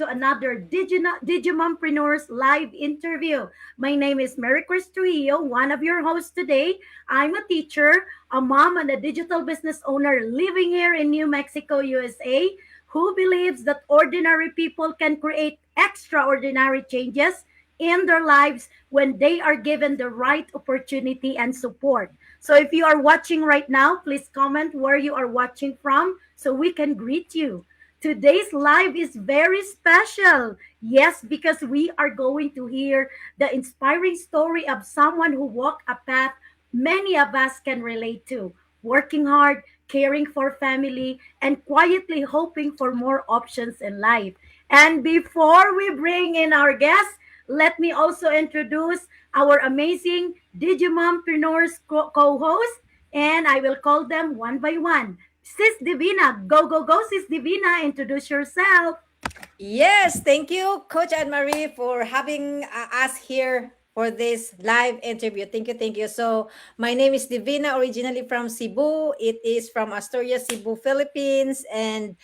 to another Digimompreneurs live interview. My name is Mary Chris Trujillo, one of your hosts today. I'm a teacher, a mom, and a digital business owner living here in New Mexico, USA, who believes that ordinary people can create extraordinary changes in their lives when they are given the right opportunity and support. So if you are watching right now, please comment where you are watching from so we can greet you. Today's live is very special. Yes, because we are going to hear the inspiring story of someone who walked a path many of us can relate to, working hard, caring for family, and quietly hoping for more options in life. And before we bring in our guests, let me also introduce our amazing Digimompreneurs co-host, and I will call them one by one. Sis Divina, go, go, go, Sis Divina, introduce yourself. Yes, thank you, Coach Anne Marie, for having us here for this live interview. Thank you. So, my name is Divina, originally from Cebu. It is from Astoria, Cebu, Philippines, and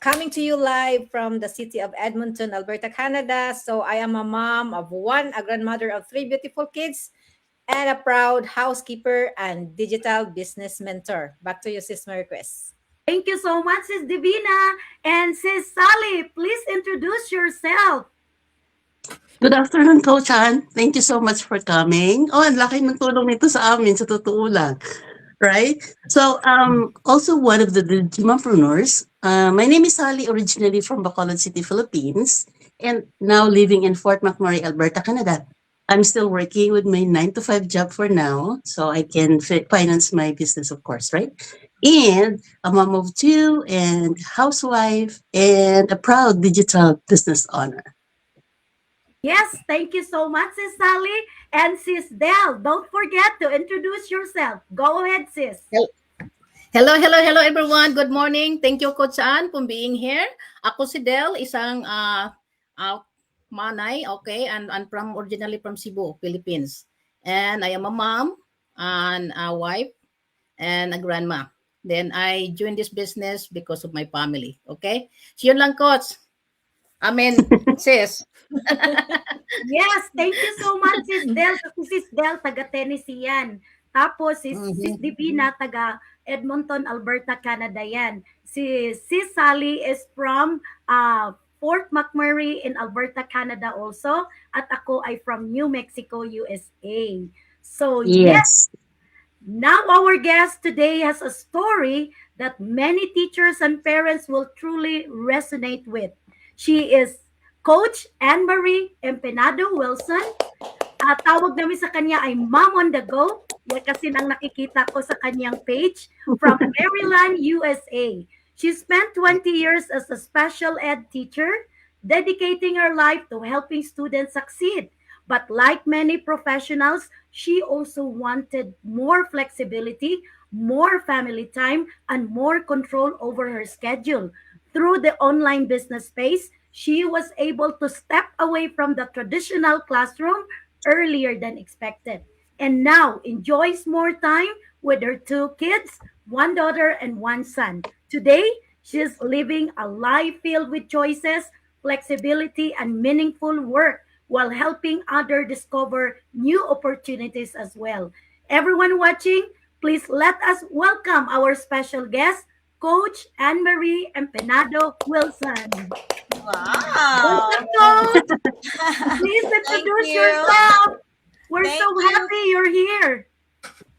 coming to you live from the city of Edmonton, Alberta, Canada. So, I am a mom of one, a grandmother of three beautiful kids, and a proud housekeeper and digital business mentor. Back to you, Sis Marquez. Thank you so much, Sis Divina. And Sis Sally, please introduce yourself. Good afternoon, Coach Ann. Thank you so much for coming. Oh, ang laki ng tulong nito sa amin, sa totoo lang. Right? So, also one of the Digimopreneurs. My name is Sally, originally from Bacolod City, Philippines, and now living in Fort McMurray, Alberta, Canada. I'm still working with my 9 to 5 job for now, so I can finance my business, of course, right? And a mom of two, and housewife, and a proud digital business owner. Yes, thank you so much, Sis Sally. And Sis Del, don't forget to introduce yourself. Go ahead, Sis. Hello everyone. Good morning. Thank you Coach Ann for being here. Ako si Del, isang manay, okay, and from originally from Cebu, Philippines. And I am a mom and a wife and a grandma. Then I joined this business because of my family, okay? So yun lang Coach. Amen, sis. Yes, thank you so much, Sis Del. Kasi Sis Del, taga Tennessee yan. Tapos, Sis Divina, taga Edmonton, Alberta, Canada yan. Sis Sally is from Fort McMurray in Alberta, Canada also. At ako ay from New Mexico, USA. So, yes, Yes. now our guest today has a story that many teachers and parents will truly resonate with. She is Coach Anne-Marie Empenado Wilson. Tawag namin sa kanya ay Mom on the Go. Yan kasi nang nakikita ko sa kanyang page from Maryland, USA. She spent 20 years as a special ed teacher, dedicating her life to helping students succeed. But like many professionals, she also wanted more flexibility, more family time, and more control over her schedule. Through the online business space, she was able to step away from the traditional classroom earlier than expected, and now enjoys more time with her two kids, one daughter and one son. Today, she's living a life filled with choices, flexibility, and meaningful work while helping others discover new opportunities as well. Everyone watching, please let us welcome our special guest, Coach Anne-Marie Empenado Wilson. Wow. Welcome, Coach. Please Thank introduce you. yourself. We're Thank so you. happy you're here.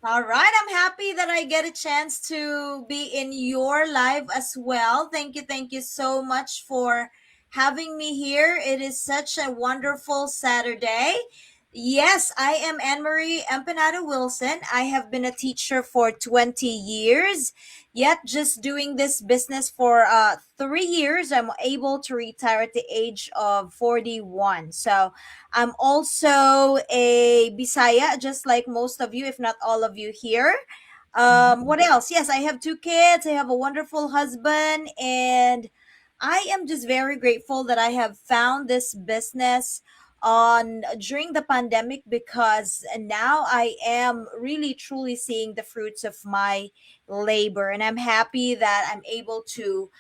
All right. I'm happy that I get a chance to be in your live as well. Thank you. Thank you so much for having me here. It is such a wonderful Saturday. Yes, I am Anne Marie Empanado Wilson. I have been a teacher for 20 years, yet just doing this business for 3 years. I'm able to retire at the age of 41. So I'm also a Bisaya, just like most of you, if not all of you here. What else? Yes, I have two kids. I have a wonderful husband, and I am just very grateful that I have found this business on during the pandemic, because now I am really truly seeing the fruits of my labor, and I'm happy that I'm able to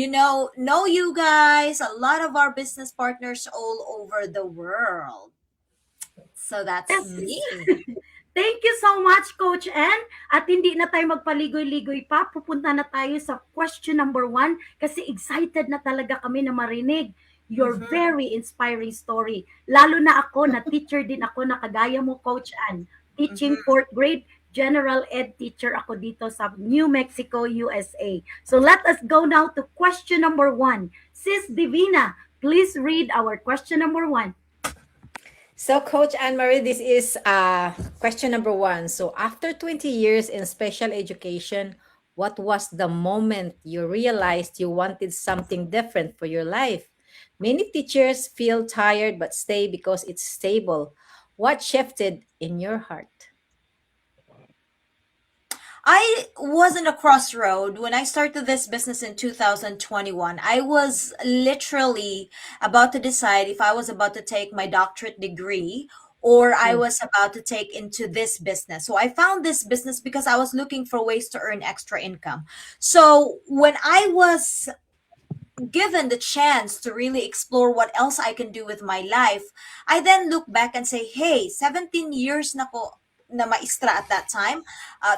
know you guys, a lot of our business partners all over the world. So that's Yes. me. Thank you so much, Coach Ann. At hindi na tayo magpaligoy-ligoy pa, pupunta na tayo sa question number 1 kasi excited na talaga kami na marinig your Mhm. very inspiring story. Lalo na ako, na teacher din ako na kagaya mo, Coach Ann. Teaching Mhm. 4th grade, general ed teacher ako dito sa New Mexico, USA. So let us go now to question number 1. Sis Divina, please read our question number 1. So, Coach Anne Marie, this is question number 1. So, after 20 years in special education, what was the moment you realized you wanted something different for your life? Many teachers feel tired but stay because it's stable. What shifted in your heart? I was in a crossroad when I started this business in 2021. I was literally about to decide if I was about to take my doctorate degree or I Mm. was about to take into this business. So I found this business because I was looking for ways to earn extra income. So when I was given the chance to really explore what else I can do with my life, I then look back and say, hey, 17 years na ko na maestra at that time,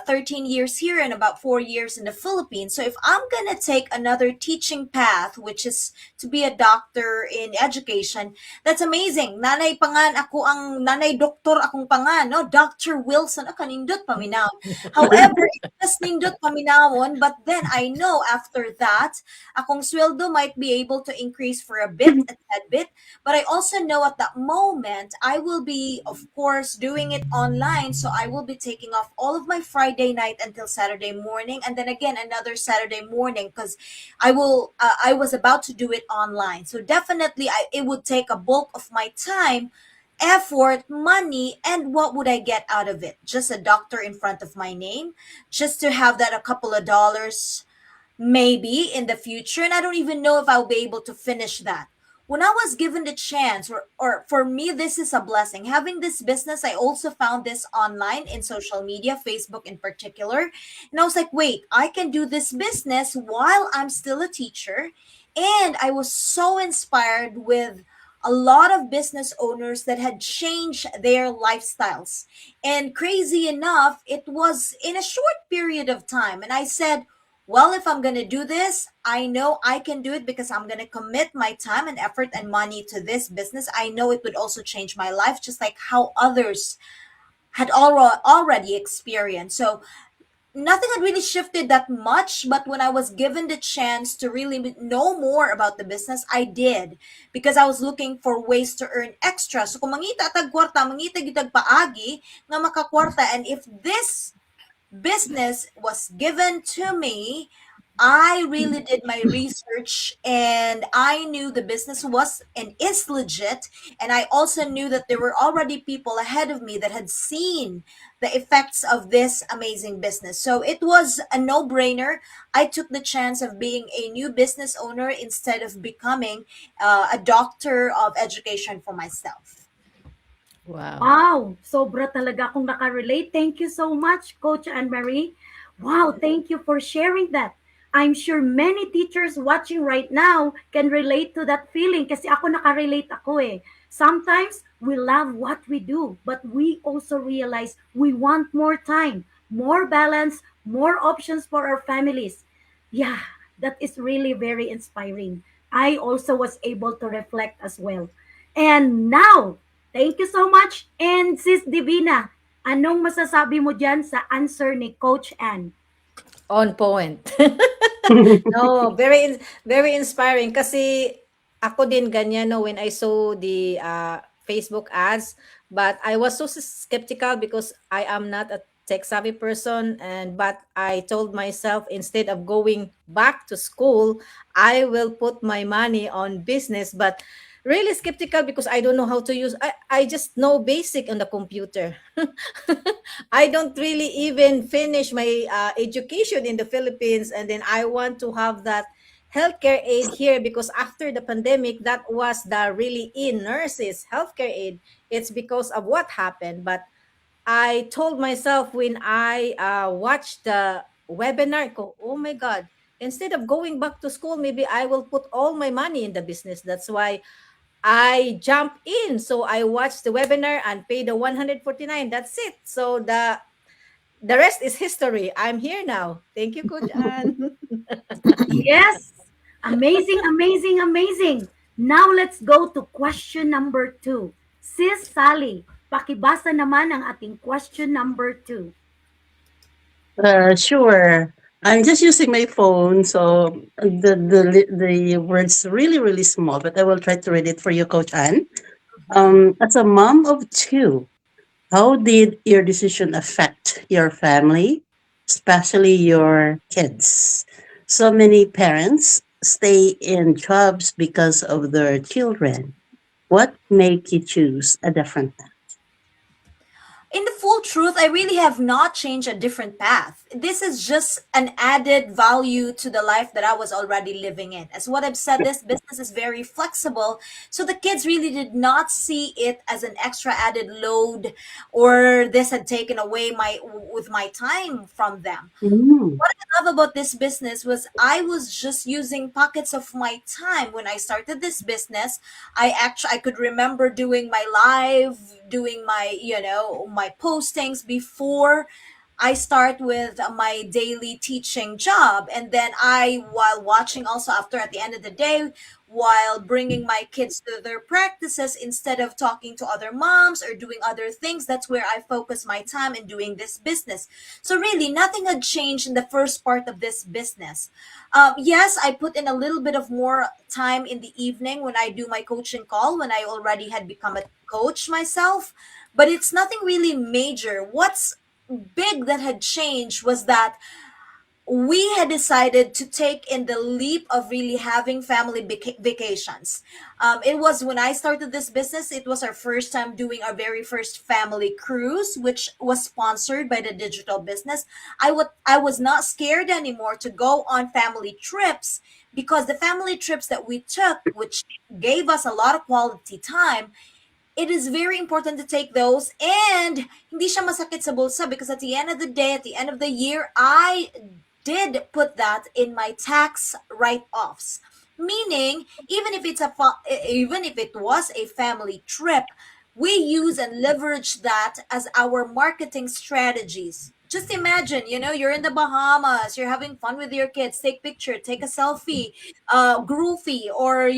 13 years here and about 4 years in the Philippines. So if I'm gonna take another teaching path, which is to be a doctor in education, that's amazing. Nanay pangan ako ang nanay doktor akong pangan, no? Dr. Wilson, kanindot paminaw. However, it's just nindot paminawon, but then I know after that, akong sweldo might be able to increase for a bit, a tad bit, but I also know at that moment I will be, of course, doing it online. So I will be taking off all of my Friday night until Saturday morning, and then again another Saturday morning because I was about to do it online. So definitely, it would take a bulk of my time, effort, money, and what would I get out of it? Just a doctor in front of my name, just to have that a couple of dollars maybe in the future, and I don't even know if I'll be able to finish that. When I was given the chance, or for me, this is a blessing. Having this business, I also found this online in social media, Facebook in particular. And I was like, wait, I can do this business while I'm still a teacher. And I was so inspired with a lot of business owners that had changed their lifestyles. And crazy enough, it was in a short period of time. And I said, well, if I'm going to do this, I know I can do it because I'm going to commit my time and effort and money to this business. I know it would also change my life, just like how others had already experienced. So nothing had really shifted that much, but when I was given the chance to really know more about the business, I did because I was looking for ways to earn extra. So kung mangita tag kwarta, mangita gitag paagi nga makakwarta, and if this business was given to me, I really did my research and I knew the business was and is legit. And I also knew that there were already people ahead of me that had seen the effects of this amazing business. So it was a no brainer. I took the chance of being a new business owner instead of becoming a doctor of education for myself. Wow. Wow, sobra talaga akong nakarelate. Thank you so much, Coach Anne-Marie. Wow, thank you for sharing that. I'm sure many teachers watching right now can relate to that feeling kasi ako nakarelate ako eh. Sometimes we love what we do, but we also realize we want more time, more balance, more options for our families. Yeah, that is really very inspiring. I also was able to reflect as well. And now, thank you so much. And Sis Divina, anong masasabi mo dyan sa answer ni Coach Ann? On point. No, very inspiring kasi ako din ganyan no when I saw the Facebook ads, but I was so skeptical because I am not a tech savvy person, and but I told myself instead of going back to school, I will put my money on business, but really skeptical because I don't know how to use. I just know basic on the computer. I don't really even finish my education in the Philippines, and then I want to have that healthcare aid here because after the pandemic, that was the really in nurses healthcare aid. It's because of what happened, but I told myself when I watched the webinar, ko, oh my God, instead of going back to school, maybe I will put all my money in the business. That's why I jump in. So I watched the webinar and paid the 149. That's it. So the rest is history. I'm here now. Thank you, Coach Ann. Yes. Amazing, amazing, amazing. Now let's go to question number 2. Sis Sally, pakibasa naman ang ating question number 2. Sure. I'm just using my phone, so the words really small, but I will try to read it for you, Coach Ann. As a mom of two, how did your decision affect your family, especially your kids? So many parents stay in jobs because of their children. What make you choose a different path? In the full truth, I really have not changed a different path. This is just an added value to the life that I was already living in. As what I've said, this business is very flexible. So the kids really did not see it as an extra added load, or this had taken away my time from them. Mm. What I love about this business was I was just using pockets of my time when I started this business. I could remember doing my live, doing my, my postings before I start with my daily teaching job. And then while watching also after at the end of the day, while bringing my kids to their practices, instead of talking to other moms or doing other things, that's where I focus my time in doing this business. So really, nothing had changed in the first part of this business. Yes, I put in a little bit of more time in the evening when I do my coaching call, when I already had become a coach myself, but it's nothing really major. What's big that had changed was that we had decided to take in the leap of really having family vacations. It was when I started this business, it was our first time doing our very first family cruise, which was sponsored by the digital business. I was not scared anymore to go on family trips, because the family trips that we took, which gave us a lot of quality time, it is very important to take those, and hindi siya masakit sa bulsa, because at the end of the day, at the end of the year, I did put that in my tax write-offs. Meaning, even if it was a family trip, we use and leverage that as our marketing strategies. Just imagine, you're in the Bahamas, you're having fun with your kids, take picture, take a selfie, groovy, or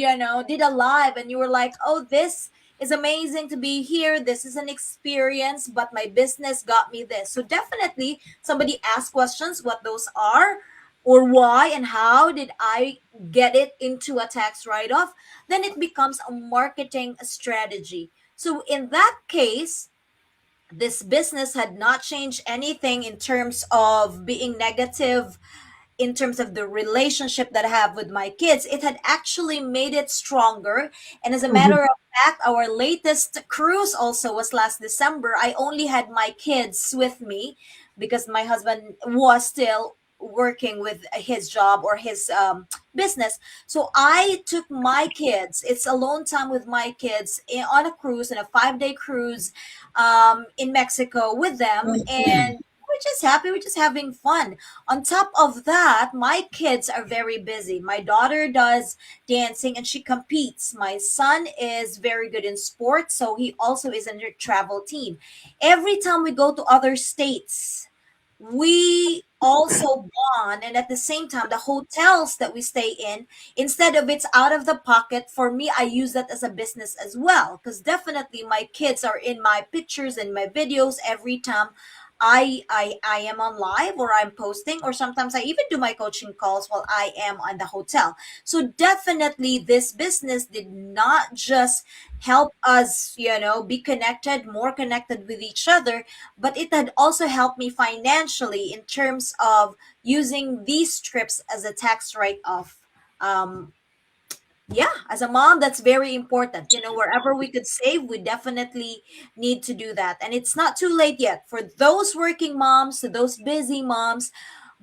did a live, and you were like, oh, this is amazing to be here. This is an experience, but my business got me this. So definitely somebody asked questions what those are, or why and how did I get it into a tax write-off, then it becomes a marketing strategy. So in that case, this business had not changed anything in terms of being negative, in terms of the relationship that I have with my kids. It had actually made it stronger. And as a matter of fact, our latest cruise also was last December. I only had my kids with me because my husband was still working with his job or his business. So I took my kids. It's alone time with my kids on a cruise, in a 5-day cruise in Mexico with them. And we're just happy. We're just having fun. On top of that, my kids are very busy. My daughter does dancing and she competes. My son is very good in sports, so he also is in a travel team. Every time we go to other states, we also bond, and at the same time the hotels that we stay in, instead of it's out of the pocket for me, I use that as a business as well, because definitely my kids are in my pictures and my videos every time I am on live or I'm posting, or sometimes I even do my coaching calls while I am on the hotel. So definitely this business did not just help us, be connected, more connected with each other, but it had also helped me financially in terms of using these trips as a tax write-off. Yeah, as a mom, that's very important. Wherever we could save, we definitely need to do that. And it's not too late yet. For those working moms, to those busy moms,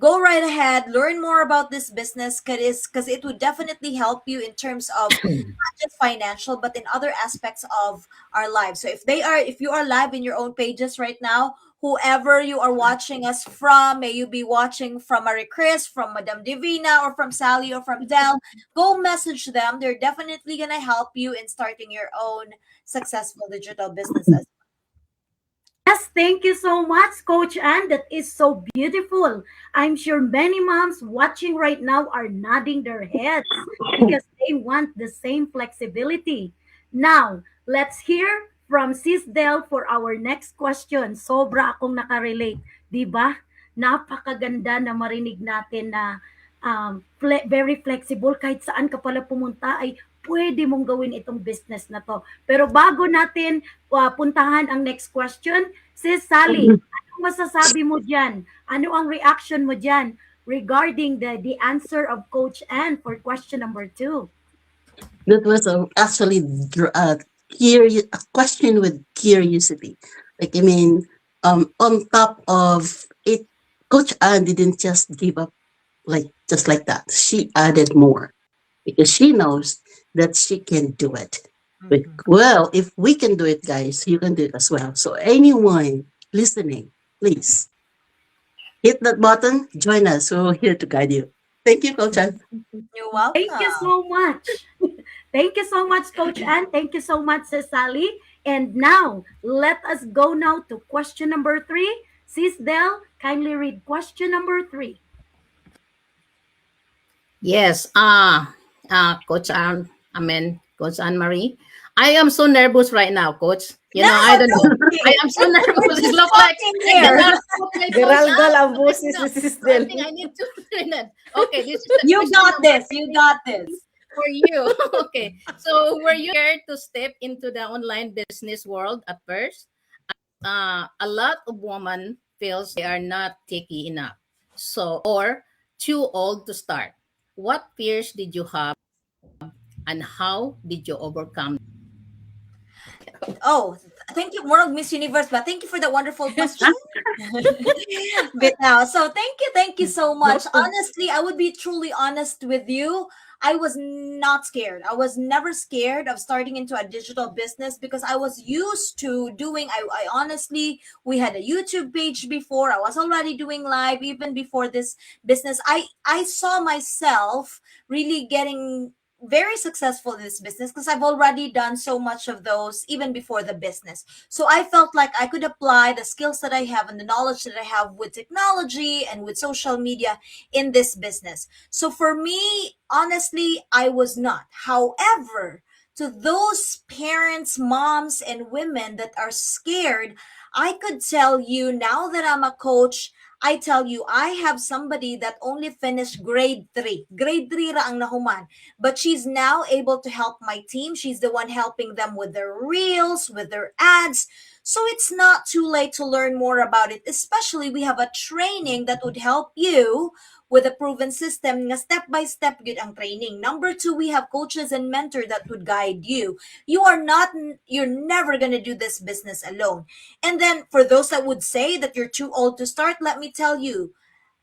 go right ahead, learn more about this business, because it would definitely help you in terms of not just financial, but in other aspects of our lives. So if you are live in your own pages right now, whoever you are watching us from, may you be watching from Marie Chris, from Madam Divina, or from Sally, or from Del, go message them. They're definitely going to help you in starting your own successful digital businesses. Yes, thank you so much, Coach Ann. That is so beautiful. I'm sure many moms watching right now are nodding their heads because they want the same flexibility. Now, let's hear from Sis Del for our next question. Sobra akong nakarelate. Di ba? Napakaganda na marinig natin na very flexible. Kahit saan ka pala pumunta ay pwede mong gawin itong business na to. Pero bago natin puntahan ang next question, Sis Sally, anong masasabi mo dyan? Ano ang reaction mo dyan regarding the answer of Coach Ann for question number 2? That was actually a question with curiosity. Like, I mean, on top of it, Coach Ann didn't just give up just like that. She added more because she knows that she can do it. Well, if we can do it, guys, you can do it as well. So anyone listening, please hit that button, join us. We're here to guide you. Thank you, Coach Ann. You're welcome. Thank you so much. Thank you so much, Coach Ann. Thank you so much, Sis Sally. And now, let us go now to question number 3. Sis Del, kindly read question number 3. Yes. Coach Ann, Coach Anne Marie. I am so nervous right now, Coach. I don't know. I am so nervous. It looks like Geralgal ang boses ni Sis I Del. think I need to learn it. Okay, this is the You question got number this. You got this. for you. Okay. So were you scared to step into the online business world at first? A lot of women feels they are not techy enough. So or too old to start. What fears did you have and how did you overcome? Oh, thank you, Morog Miss Universe, but thank you for the wonderful question. But now, so thank you so much. Honestly, I would be truly honest with you. I was not scared. I was never scared of starting into a digital business because I was used to doing. I honestly, we had a YouTube page before. I was already doing live even before this business. I saw myself really getting very successful in this business because I've already done so much of those even before the business. So I felt like I could apply the skills that I have and the knowledge that I have with technology and with social media in this business. So for me, honestly, I was not. However, to those parents, moms, and women that are scared, I could tell you now that I'm a coach, I tell you, I have somebody that only finished grade 3. Grade 3 ra ang nahuman. But she's now able to help my team. She's the one helping them with their reels, with their ads. So it's not too late to learn more about it. Especially we have a training that would help you with a proven system, nga step by step good ang training. Number 2, we have coaches and mentors that would guide you. You're never going to do this business alone. And then for those that would say that you're too old to start, let me tell you,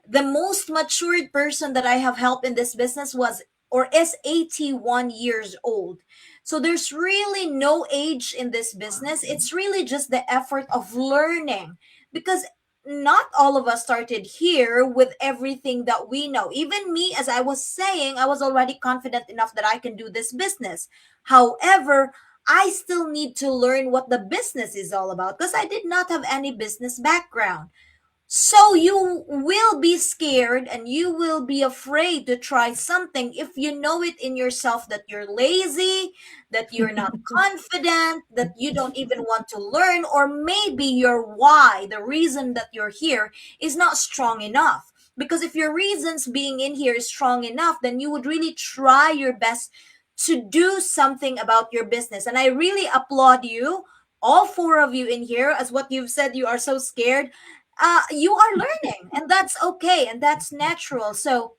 the most matured person that I have helped in this business is 81 years old. So there's really no age in this business. It's really just the effort of learning, because not all of us started here with everything that we know. Even me, as I was saying, I was already confident enough that I can do this business. However, I still need to learn what the business is all about because I did not have any business background. So you will be scared and you will be afraid to try something if you know it in yourself that you're lazy, that you're not confident, that you don't even want to learn, or maybe your why, the reason that you're here, is not strong enough. Because if your reasons being in here is strong enough, then you would really try your best to do something about your business. And I really applaud you, all 4 of you in here, as what you've said, you are so scared. You are learning, and that's okay, and that's natural. So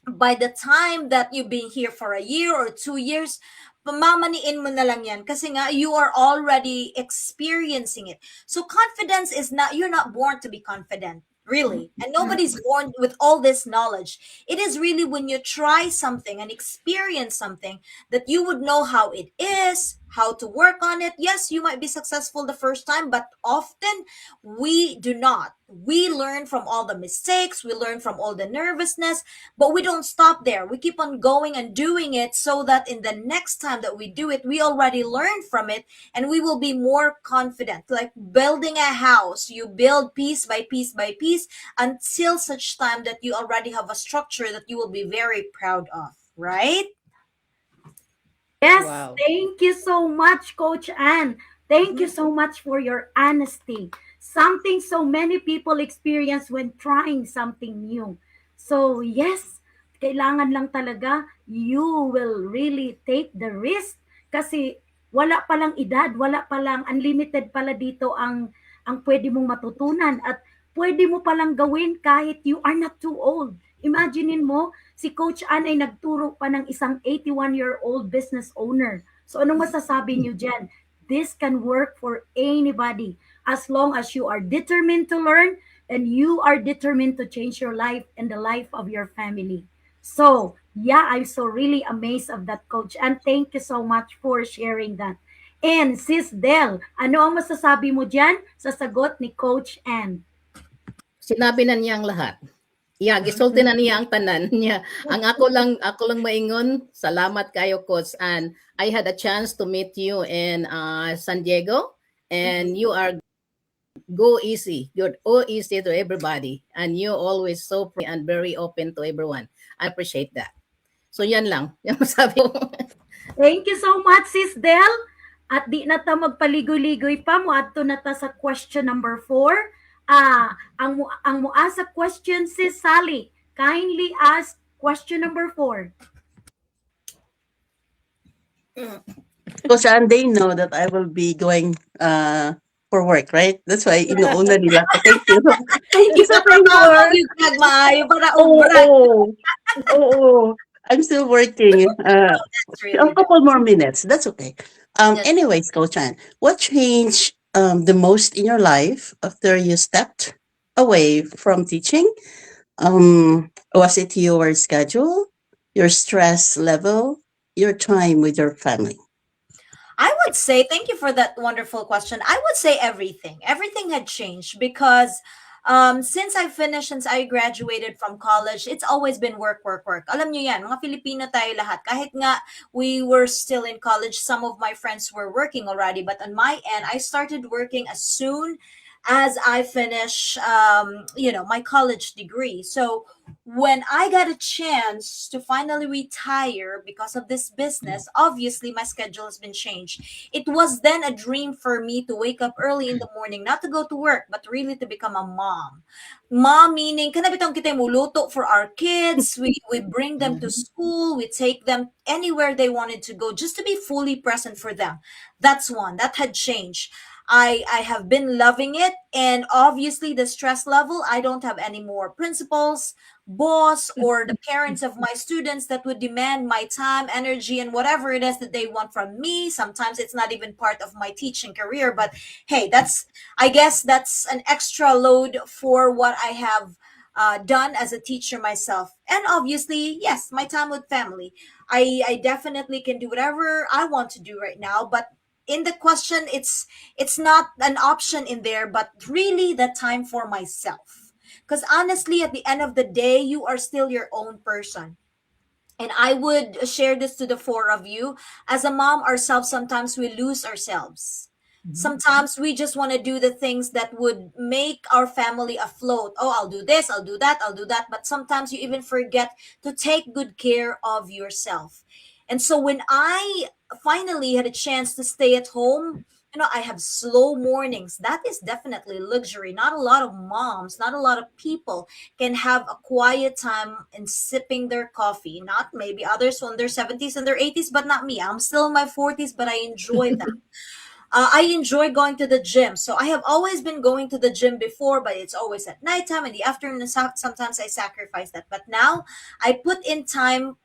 by the time that you've been here for a year or 2 years, pamamaniin mo na lang yan kasi nga you are already experiencing it. So confidence is not, you're not born to be confident, really, and nobody's born with all this knowledge. It is really when you try something and experience something that you would know how it is, how to work on it. Yes, you might be successful the first time, but often we do not. We learn from all the mistakes, we learn from all the nervousness, but we don't stop there. We keep on going and doing it so that in the next time that we do it, we already learn from it and we will be more confident. Like building a house, you build piece by piece by piece until such time that you already have a structure that you will be very proud of, right? Yes, Wow. thank you so much, Coach Anne. Thank you so much for your honesty. Something so many people experience when trying something new. So, yes, kailangan lang talaga you will really take the risk kasi wala palang edad, wala palang unlimited pala dito ang pwede mong matutunan at pwede mo palang gawin kahit you are not too old. Imaginein mo, si Coach Ann ay nagturo pa ng isang 81-year-old business owner. So anong masasabi niyo dyan? This can work for anybody as long as you are determined to learn and you are determined to change your life and the life of your family. So, yeah, I'm so really amazed of that, Coach. And thank you so much for sharing that. And Sis Del, ano ang masasabi mo dyan sa sagot ni Coach Ann? Sinabi na niya ang lahat. Yeah, gisulti na niya ang tanan niya. Ang ako lang maingon, salamat kayo, Coach. And I had a chance to meet you in San Diego, and you are go easy. You're all easy to everybody, and you always so and very open to everyone. I appreciate that. So yan lang, yung sabi ko. Thank you so much, Sis Del. At di na ta magpaligoy-ligoy pa, muadto na ta sa question number 4. Ang muasa question, Sis Sally. Kindly ask question number 4. Coach Ann, they know that I will be going for work, right? That's why inuuna nila ko. Thank you. Thank you sa favor. You brag maayo para Oo. brag. Oo. I'm still working. That's A really couple more minutes. That's okay. Yes. Anyways, Coach Ann, what changed the most in your life after you stepped away from teaching? Was it your schedule, your stress level, your time with your family? I would say, thank you for that wonderful question. I would say everything. Everything had changed because since I finished, since I graduated from college, it's always been work, work, work. Alam nyo yan, mga Filipino tayo lahat. Kahit nga we were still in college, some of my friends were working already. But on my end, I started working as soon as I finish, my college degree. So when I got a chance to finally retire because of this business, obviously my schedule has been changed. It was then a dream for me to wake up early in the morning, not to go to work, but really to become a mom. Mom meaning, kanabitang kita muluto for our kids. We bring them to school. We take them anywhere they wanted to go just to be fully present for them. That's one. That had changed. I have been loving it, and obviously the stress level, I don't have any more principals, boss, or the parents of my students that would demand my time, energy, and whatever it is that they want from me. Sometimes it's not even part of my teaching career, but hey, I guess that's an extra load for what I have done as a teacher myself. And obviously, yes, my time with family. I definitely can do whatever I want to do right now, but in the question, it's not an option in there, but really the time for myself. Because honestly, at the end of the day, you are still your own person. And I would share this to the four of you. As a mom ourselves, sometimes we lose ourselves. Sometimes we just want to do the things that would make our family afloat. Oh, I'll do this, I'll do that, I'll do that. But sometimes you even forget to take good care of yourself. And so when I finally had a chance to stay at home, I have slow mornings. That is definitely luxury. Not a lot of moms, not a lot of people can have a quiet time and sipping their coffee. Not maybe others on their 70s and their 80s, but not me. I'm still in my 40s, but I enjoy that. I enjoy going to the gym. So I have always been going to the gym before, but it's always at nighttime. In the afternoon, sometimes I sacrifice that. But now I put in time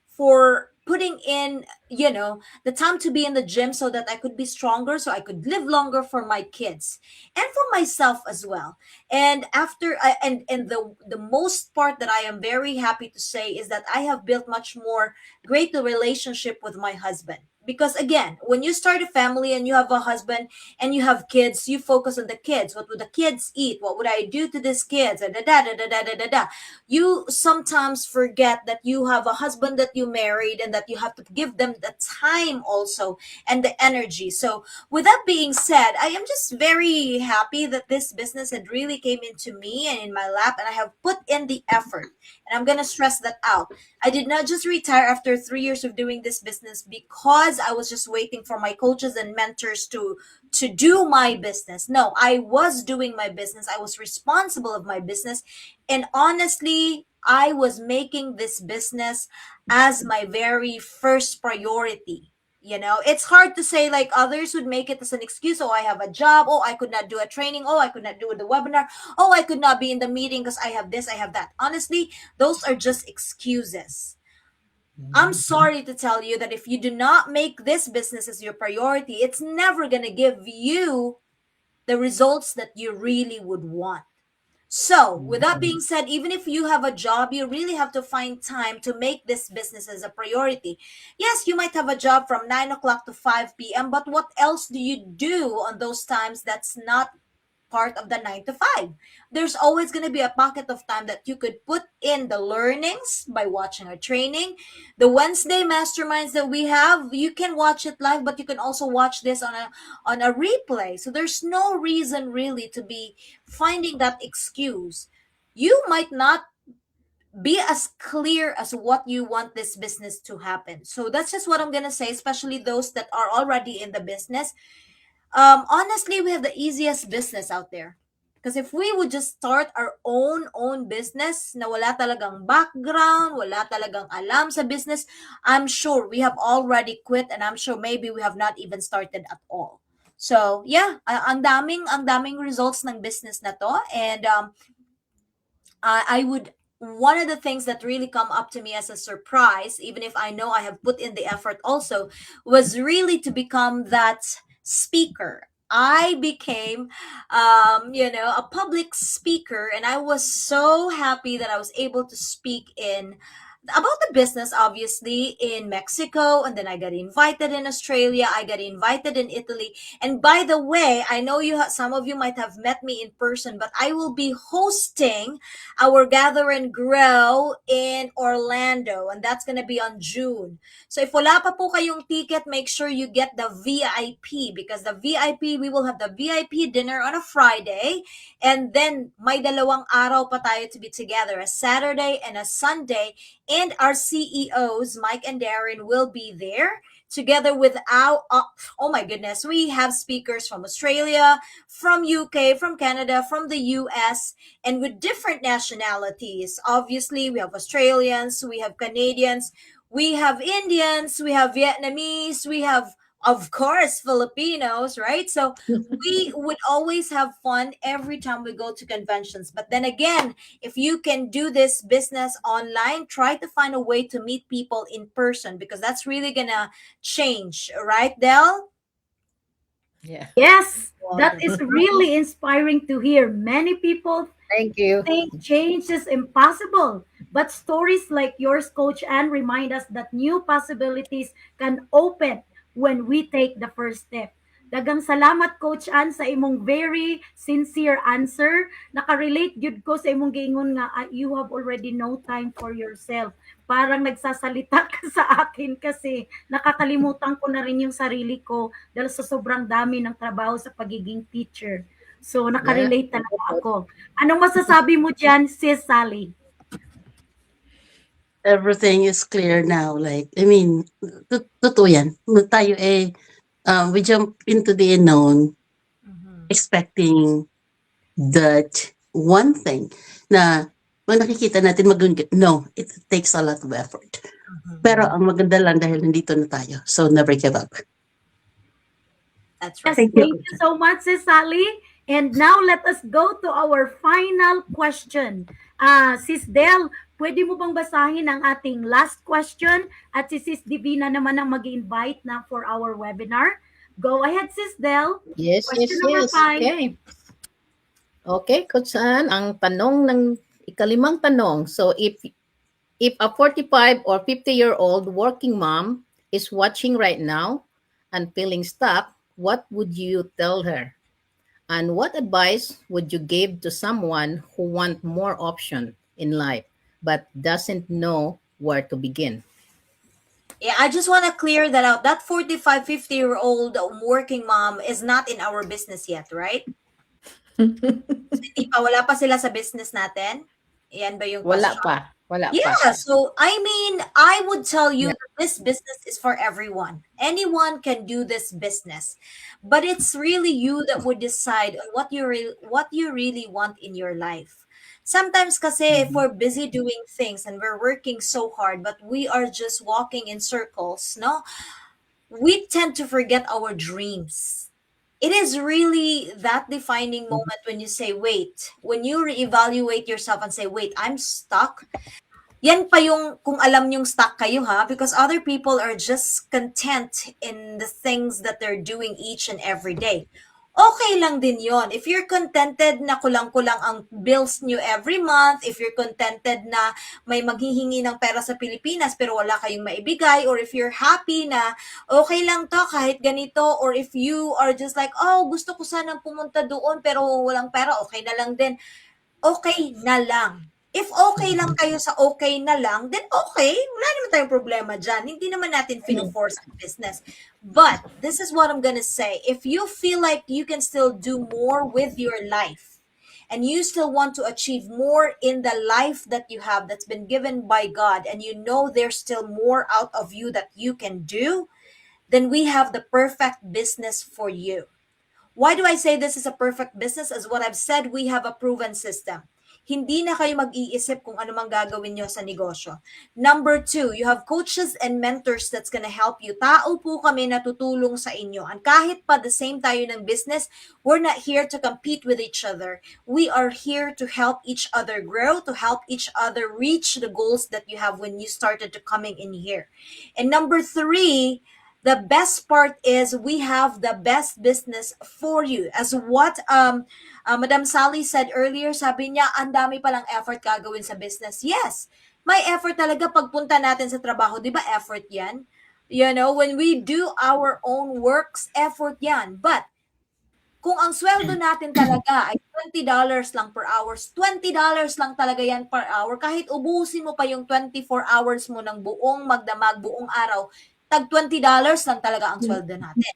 for putting in, the time to be in the gym so that I could be stronger, so I could live longer for my kids and for myself as well. And the most part that I am very happy to say is that I have built much more greater relationship with my husband, Because again, when you start a family and you have a husband and you have kids, you focus on the kids. What would the kids eat? What would I do to these kids? Da, da, da, da, da, da, da, da. You sometimes forget that you have a husband that you married and that you have to give them the time also and the energy. So with that being said, I am just very happy that this business had really came into me and in my lap, and I have put in the effort. And I'm gonna stress that out. I did not just retire after 3 years of doing this business because I was just waiting for my coaches and mentors to do my business. No, I was doing my business. I was responsible of my business. And honestly, I was making this business as my very first priority. It's hard to say, like others would make it as an excuse. Oh, I have a job. Oh, I could not do a training. Oh, I could not do the webinar. Oh, I could not be in the meeting because I have this, I have that. Honestly, those are just excuses. I'm sorry to tell you that if you do not make this business as your priority, it's never going to give you the results that you really would want. So, with that being said, even if you have a job, you really have to find time to make this business as a priority. Yes, you might have a job from 9 o'clock to 5 p.m., but what else do you do on those times that's not part of the 9 to 5? There's always going to be a pocket of time that you could put in the learnings by watching our training. The Wednesday masterminds that we have, you can watch it live, but you can also watch this on a replay. So there's no reason really to be finding that excuse. You might not be as clear as what you want this business to happen. So that's just what I'm going to say, especially those that are already in the business. Honestly, we have the easiest business out there. Because if we would just start our own business na wala talagang background, wala talagang alam sa business, I'm sure we have already quit, and I'm sure maybe we have not even started at all. So, yeah, ang daming results ng business na to. And I would, one of the things that really come up to me as a surprise, even if I know I have put in the effort also, was really to become that speaker. I became, a public speaker, and I was so happy that I was able to speak about the business, obviously, in Mexico, and then I got invited in Australia, I got invited in Italy. And by the way, I know some of you might have met me in person, but I will be hosting our Gather and Grow in Orlando, and that's gonna be on June. So if wala pa po kayong ticket, make sure you get the VIP, because the VIP, we will have the VIP dinner on a Friday, and then may dalawang araw pa tayo to be together, a Saturday and a Sunday. And our CEOs, Mike and Darren, will be there together with our, oh my goodness, we have speakers from Australia, from UK, from Canada, from the US, and with different nationalities. Obviously, we have Australians, we have Canadians, we have Indians, we have Vietnamese, we have, of course, Filipinos, right? So we would always have fun every time we go to conventions. But then again, if you can do this business online, try to find a way to meet people in person, because that's really gonna change, right, Del? Yeah. Yes, that is really inspiring to hear. Many people Thank you. think change is impossible, but stories like yours, Coach Ann, remind us that new possibilities can open when we take the first step. Dagang salamat, Coach Ann, sa imong very sincere answer. Nakarelate jud ko sa imong giingon nga, you have already no time for yourself. Parang nagsasalita ka sa akin kasi nakakalimutan ko na rin yung sarili ko dahil sa sobrang dami ng trabaho sa pagiging teacher. So, nakarelate talaga ako. Anong masasabi mo dyan, Sis Sally? Everything is clear now. Like, I mean, totoo yan. Tayo we jump into the unknown expecting that one thing na pag nakikita natin no, it takes a lot of effort. Pero ang maganda lang dahil nandito na tayo. So never give up. That's Yes, right. thank you so much, Sis Sally. And now let us go to our final question. Sis Del, pwede mo bang basahin ang ating last question? At si Sis Divina naman ang mag-invite na for our webinar. Go ahead, Sis Del. Yes, Question number 5. Okay. Okay, Coach Ann, ang tanong ng ikalimang tanong. So if a 45 or 50-year-old working mom is watching right now and feeling stuck, what would you tell her? And what advice would you give to someone who want more option in life but doesn't know where to begin? Yeah, I just want to clear that out. That 45, 50-year-old working mom is not in our business yet, right? Hindi pa, wala pa sila sa business natin? Yan ba yung Wala question? pa. Wala pa. Yeah, so I mean, I would tell you Yeah. that this business is for everyone. Anyone can do this business. But it's really you that would decide on what you really want in your life. Sometimes kasi if we're busy doing things and we're working so hard but we are just walking in circles, no? We tend to forget our dreams. It is really that defining moment when you say, wait, when you reevaluate yourself and say, wait, I'm stuck. Yan pa yung kung alam yung stuck kayo ha, because other people are just content in the things that they're doing each and every day. Okay lang din yon. If you're contented na kulang-kulang ang bills nyo every month, if you're contented na may maghihingi ng pera sa Pilipinas pero wala kayong maibigay, or if you're happy na okay lang to kahit ganito, or if you are just like, oh, gusto ko sanang pumunta doon pero walang pera, okay na lang din. Okay na lang. If okay lang kayo sa okay na lang, then okay. Wala naman tayong problema dyan. Hindi naman natin fino-force ang business. But, this is what I'm gonna say. If you feel like you can still do more with your life, and you still want to achieve more in the life that you have that's been given by God, and you know there's still more out of you that you can do, then we have the perfect business for you. Why do I say this is a perfect business? As what I've said, we have a proven system. Hindi na kayo mag-iisip kung ano mang gagawin nyo sa negosyo. Number 2, you have coaches and mentors that's gonna help you. Tao po kami na tutulong sa inyo. And kahit pa the same tayo ng business, we're not here to compete with each other. We are here to help each other grow, to help each other reach the goals that you have when you started to coming in here. And number 3, the best part is we have the best business for you. As what Madam Sally said earlier, sabi niya, ang dami palang effort gagawin sa business. Yes, may effort talaga pagpunta natin sa trabaho. Di ba effort yan? You know, when we do our own works, effort yan. But, kung ang sweldo natin talaga ay $20 lang per hour, $20 lang talaga yan per hour, kahit ubusin mo pa yung 24 hours mo ng buong magdamag, buong araw, tag $20 lang talaga ang sweldo natin.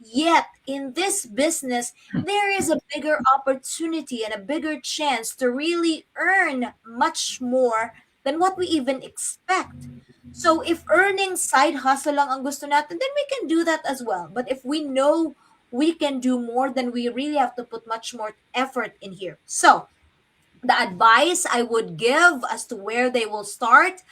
Yet, in this business, there is a bigger opportunity and a bigger chance to really earn much more than what we even expect. So, if earning side hustle lang ang gusto natin, then we can do that as well. But if we know we can do more, then we really have to put much more effort in here. So, the advice I would give as to where they will start,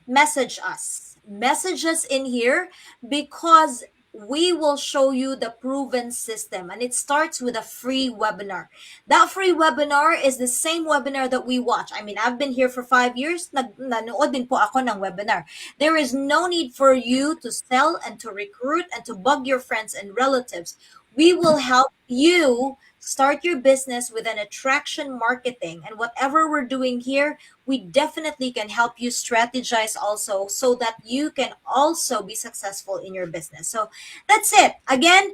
message us. Message us in here because we will show you the proven system, and it starts with a free webinar. That free webinar is the same webinar that we watch. I mean, I've been here for 5 years. Nanood din po ako ng webinar. There is no need for you to sell and to recruit and to bug your friends and relatives. We will help you start your business with an attraction marketing, and whatever we're doing here, we definitely can help you strategize also so that you can also be successful in your business. So that's it. Again,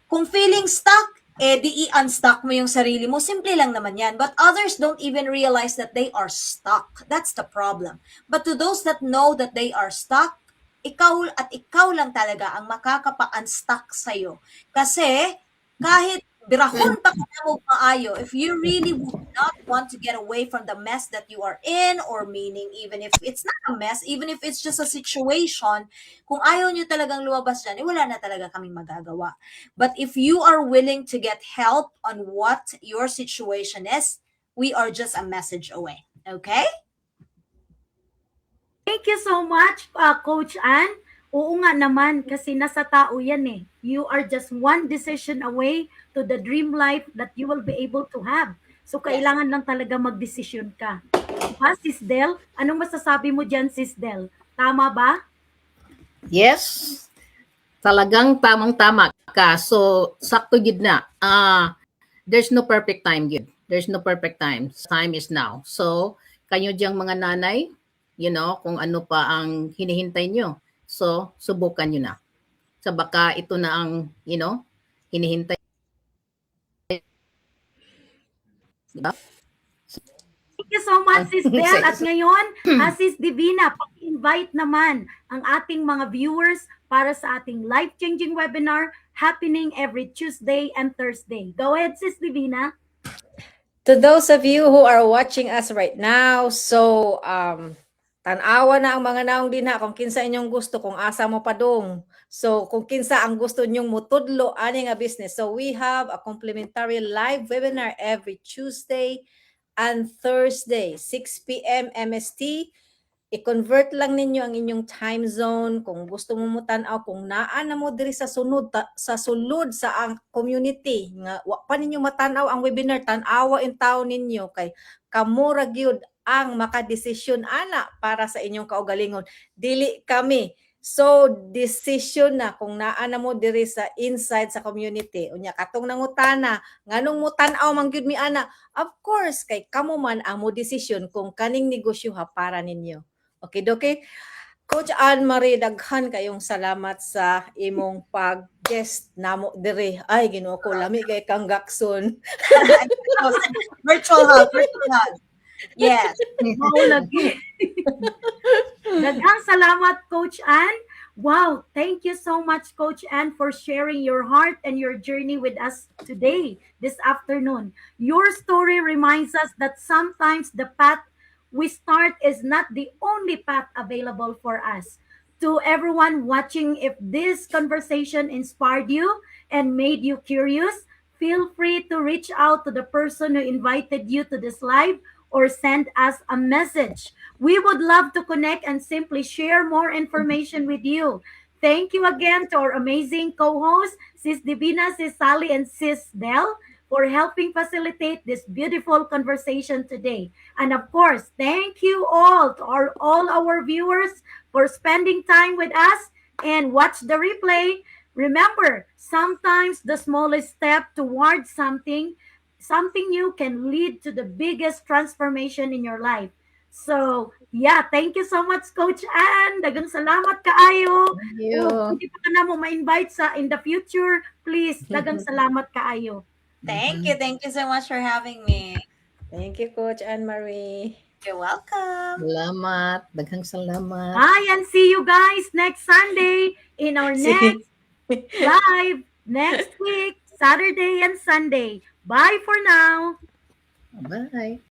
kung feeling stuck, di i-unstuck mo yung sarili mo. Simple lang naman yan. But others don't even realize that they are stuck. That's the problem. But to those that know that they are stuck, ikaw lang talaga ang makakapa-unstuck sa'yo. Kasi kahit birahon pa ka mo maayo, if you really would not want to get away from the mess that you are in, or meaning even if it's not a mess, even if it's just a situation, kung ayaw nyo talagang lumabas dyan, wala na talaga kaming magagawa. But if you are willing to get help on what your situation is, we are just a message away. Okay? Thank you so much, Coach Ann. Oo nga naman, kasi nasa tao yan eh. You are just one decision away to the dream life that you will be able to have. So, kailangan lang talaga magdesisyon ka. Diba, Sis Del? Anong masasabi mo dyan, Sis Del? Tama ba? Yes, talagang tamang-tama ka. So, sakto gid na. There's no perfect time gid. There's no perfect time. Time is now. So, kayo diyang mga nanay, you know, kung ano pa ang hinihintay nyo. So, subukan nyo na. Sa baka ito na ang, hinihintay. Diba? Thank you so much, Sis Del. Sige. At ngayon, Sis Divina, paki-invite naman ang ating mga viewers para sa ating life-changing webinar happening every Tuesday and Thursday. Go ahead, Sis Divina. To those of you who are watching us right now, so tanawa na ang mga naong dinha kung kinsa inyong gusto, kung asa mo padong. So kung kinsa ang gusto nyong mutudlo ani nga business. So we have a complimentary live webinar every Tuesday and Thursday, 6 p.m. MST. I-convert lang ninyo ang inyong time zone kung gusto mo mutanaw, kung naa na mo diri sa sulod sa ang community nga wa pa ninyo matanaw ang webinar, tan-awa in taon ninyo kay kamura gyud ang makadesisyon ana para sa inyong kaugalingon, dili kami. So decision na kung naa na mo diri sa inside sa community. Unya katong nangutana nganong mo tan-aw man gyud mi ana, of course kay kamo man ang mo decision kung kaning negosyo ha para ninyo. Okay, okay. Coach Anne-Marie, daghan kayong salamat sa imong pag-guest namo dire. Ay, Ginoo ko, lami kay kang gakson. Virtual hug, virtual hug. Yes. Maulagi. Daghang salamat, Coach Anne. Wow, thank you so much, Coach Anne, for sharing your heart and your journey with us today, this afternoon. Your story reminds us that sometimes the path we start is not the only path available for us. To everyone watching, if this conversation inspired you and made you curious, feel free to reach out to the person who invited you to this live or send us a message. We would love to connect and simply share more information with you. Thank you again to our amazing co-hosts, Sis Divina, Sis Sally, and Sis Del, for helping facilitate this beautiful conversation today. And of course, thank you all to all our viewers for spending time with us and watch the replay. Remember, sometimes the smallest step towards something new can lead to the biggest transformation in your life. So, yeah, thank you so much, Coach Anne. Dagang salamat kaayo. Thank you. Kung hindi pa ka na mo ma-invite sa in the future, please, dagang salamat kaayo. Thank you. Thank you so much for having me. Thank you, Coach Anne-Marie. You're welcome. Salamat. Daghang salamat. Bye and see you guys next Sunday in our next live next week, Saturday and Sunday. Bye for now. Bye.